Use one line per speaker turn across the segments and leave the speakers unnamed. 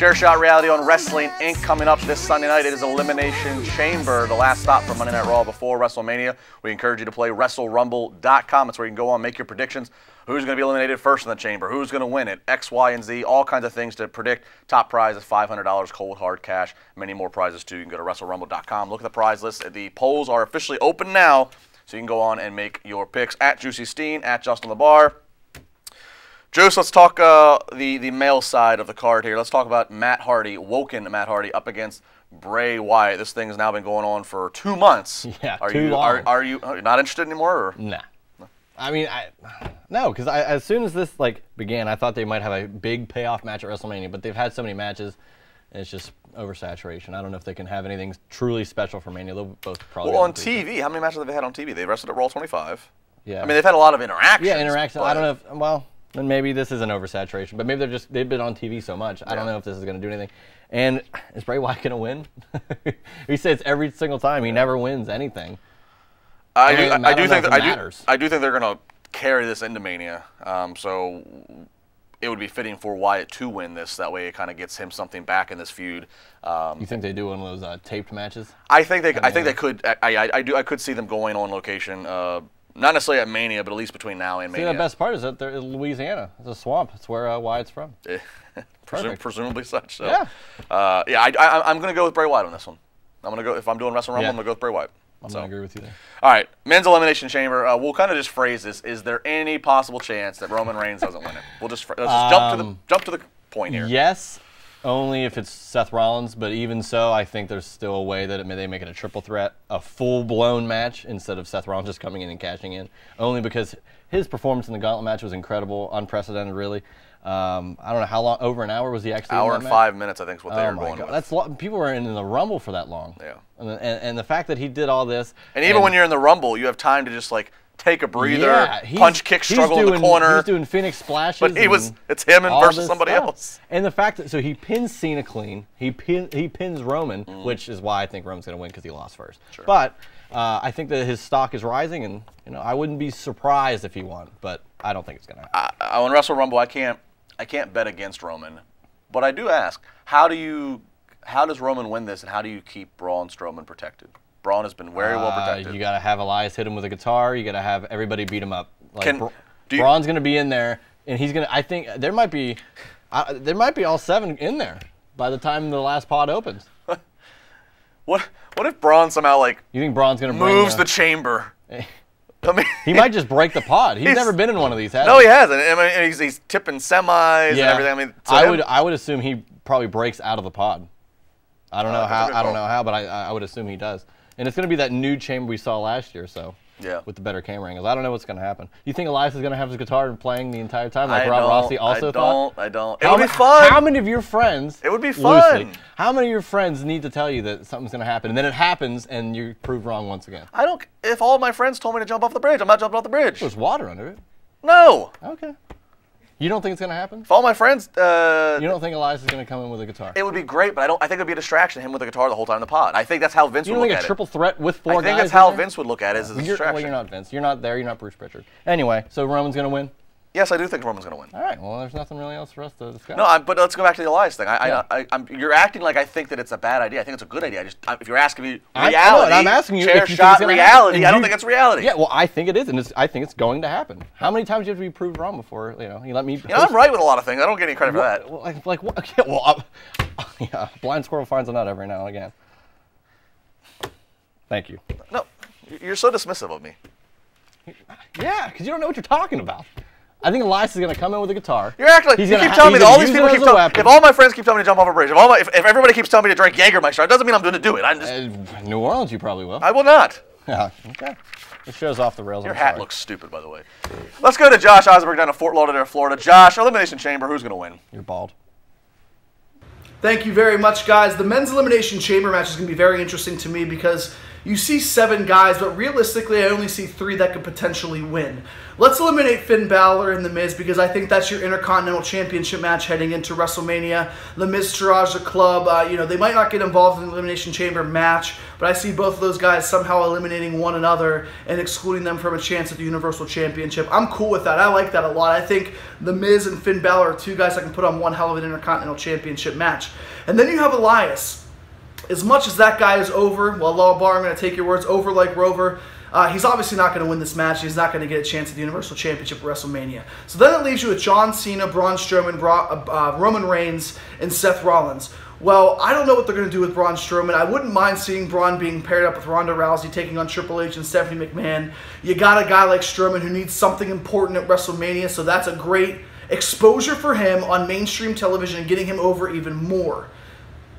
Chair Shot Reality on Wrestling Inc. coming up this Sunday night. It is Elimination Chamber, the last stop for Monday Night Raw before WrestleMania. We encourage you to play WrestleRumble.com. That's where you can go on, make your predictions. Who's going to be eliminated first in the chamber? Who's going to win it? X, Y, and Z. All kinds of things to predict. Top prize is $500 cold hard cash. Many more prizes too. You can go to WrestleRumble.com. Look at the prize list. The polls are officially open now, so you can go on and make your picks at Juicy Steen, at Justin LeBar. Juice, let's talk the male side of the card here. Let's talk about Matt Hardy, Woken Matt Hardy, up against Bray Wyatt. This thing has now been going on for 2 months.
Yeah, too long.
Are you not interested anymore? Or?
Nah. I mean, no, because as soon as this began, I thought they might have a big payoff match at WrestleMania, but they've had so many matches, and it's just oversaturation. I don't know if they can have anything truly special for Mania. They'll both probably.
Well, on TV, how many matches have they had on TV? They wrestled at Raw 25.
Yeah.
I mean, they've had a lot of interactions.
Yeah, interactions. I don't know if, well, then maybe this is an oversaturation, but maybe they've been on TV so much. I don't know if this is going to do anything. And is Bray Wyatt going to win? He says every single time he never wins anything.
I do think they're going to carry this into Mania. So it would be fitting for Wyatt to win this. That way, it kind of gets him something back in this feud.
You think they do one of those taped matches?
I think they could. I could see them going on location. Not necessarily at Mania, but at least between now and Mania.
See, the best part is that they're in Louisiana. It's a swamp. It's where Wyatt's from.
Presumably such. So.
Yeah.
I'm going to go with Bray Wyatt on this one. I'm going to go, if I'm doing Wrestle Rumble, I'm going to go with Bray Wyatt.
I'm going to agree with you there.
All right, Men's Elimination Chamber. We'll kind of just phrase this. Is there any possible chance that Roman Reigns doesn't win it? Let's just jump to the point here.
Yes, only if it's Seth Rollins, but even so, I think there's still a way that they make it a triple threat, a full-blown match, instead of Seth Rollins just coming in and cashing in. Only because his performance in the Gauntlet match was incredible, unprecedented, really. I don't know how long. Over an hour was he actually?
Hour
in
and
that
5 minutes, I think, is what they were going with.
That's people were in the Rumble for that long.
Yeah.
And the fact that he did all this.
And even when you're in the Rumble, you have time to just take a breather, punch, kick, struggle in the corner.
He's doing Phoenix splashes.
But it's him versus somebody else.
And the fact that he pins Cena clean, he pins Roman, which is why I think Roman's going to win because he lost first.
Sure.
But I think that his stock is rising, and I wouldn't be surprised if he won, but I don't think it's going to happen.
On Wrestle Rumble, I can't bet against Roman, but I do ask, how does Roman win this, and how do you keep Braun Strowman protected? Braun has been very well protected.
You got to have Elias hit him with a guitar. You got to have everybody beat him up. Braun's going to be in there, and he's going to. I think there might be all 7 in there by the time the last pod opens.
What if Braun somehow you
think Braun's going to
moves the chamber? I mean,
he might just break the pod. He's never been in one of these, has he?
No, he hasn't. I mean, he's tipping semis and everything. I mean,
I would assume he probably breaks out of the pod. I don't know how. I don't know how, but I would assume he does. And it's going to be that new chamber we saw last year, with the better camera angles. I don't know what's going to happen. You think Elias is going to have his guitar playing the entire time, like Rob Rossi also thought?
I don't. It would be fun.
How many of your friends?
It would be fun.
Loosely, how many of your friends need to tell you that something's going to happen, and then it happens, and you're proved wrong once again?
I don't. If all of my friends told me to jump off the bridge, I'm not jumping off the bridge.
There's water under it.
No.
Okay. You don't think it's going to happen?
If all my friends...
you don't think Elias is going to come in with a guitar?
It would be great, but I think it would be a distraction, him with a guitar the whole time in the pod. I think that's how Vince would look at it.
You don't think a triple threat with 4 guys?
I think that's how Vince would look at it, as a distraction.
Well, you're not Vince. You're not there. You're not Bruce Pritchard. Anyway, so Roman's going to win?
Yes, I do think Roman's going to win.
All right. Well, there's nothing really else for us to discuss.
No, but let's go back to the Elias thing. You're acting like I think that it's a bad idea. I think it's a good idea. If you're asking me reality,
I'm asking you
chair shot reality, I don't think it's reality.
Yeah, well, I think it is, and I think it's going to happen. How many times do you have to be proved wrong before you let me?
I'm right with a lot of things. I don't get any credit for that.
Like what? Okay, well, yeah, blind squirrel finds a nut every now and again. Thank you.
No, you're so dismissive of me.
Yeah, because you don't know what you're talking about. I think Elias is going to come in with a guitar.
You're acting like you keep telling me that all these people keep telling me. If all my friends keep telling me to jump off a bridge, if everybody keeps telling me to drink Jägermeister, it doesn't mean I'm going to do it. I'm just
New Orleans, you probably will.
I will not.
Yeah. Okay. This show's off the rails.
Your hat looks stupid, by the way. Let's go to Josh Osborne down to Fort Lauderdale, Florida. Josh, Elimination Chamber. Who's going to win?
You're bald.
Thank you very much, guys. The Men's Elimination Chamber match is going to be very interesting to me because you see 7 guys, but realistically I only see 3 that could potentially win. Let's eliminate Finn Balor and The Miz because I think that's your Intercontinental Championship match heading into WrestleMania. The Miz, Taraj, the Club, they might not get involved in the Elimination Chamber match, but I see both of those guys somehow eliminating one another and excluding them from a chance at the Universal Championship. I'm cool with that. I like that a lot. I think The Miz and Finn Balor are 2 guys that can put on one hell of an Intercontinental Championship match. And then you have Elias. As much as that guy is over, well, Law Bar, I'm going to take your words, over like Rover, he's obviously not going to win this match. He's not going to get a chance at the Universal Championship at WrestleMania. So then it leaves you with John Cena, Braun Strowman, Roman Reigns, and Seth Rollins. Well, I don't know what they're going to do with Braun Strowman. I wouldn't mind seeing Braun being paired up with Ronda Rousey, taking on Triple H and Stephanie McMahon. You got a guy like Strowman who needs something important at WrestleMania, so that's a great exposure for him on mainstream television and getting him over even more.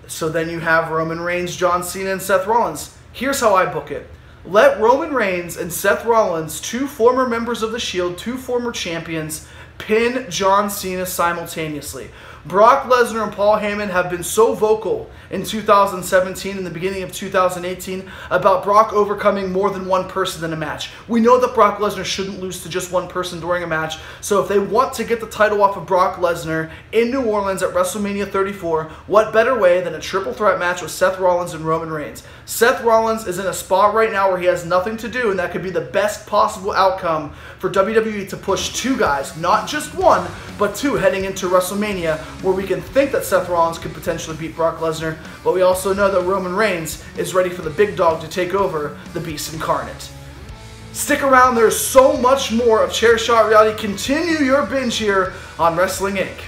So then you have Roman Reigns, John Cena, and Seth Rollins. Here's how I book it. Let Roman Reigns and Seth Rollins, 2 former members of The Shield, 2 former champions, pin John Cena simultaneously. Brock Lesnar and Paul Heyman have been so vocal in 2017 and the beginning of 2018 about Brock overcoming more than one person in a match. We know that Brock Lesnar shouldn't lose to just one person during a match, so if they want to get the title off of Brock Lesnar in New Orleans at WrestleMania 34, what better way than a triple threat match with Seth Rollins and Roman Reigns? Seth Rollins is in a spot right now where he has nothing to do, and that could be the best possible outcome for WWE to push 2 guys, not just 1, but 2 heading into WrestleMania, where we can think that Seth Rollins could potentially beat Brock Lesnar, but we also know that Roman Reigns is ready for the big dog to take over the Beast Incarnate. Stick around, there's so much more of Chair Shot Reality. Continue your binge here on Wrestling Inc.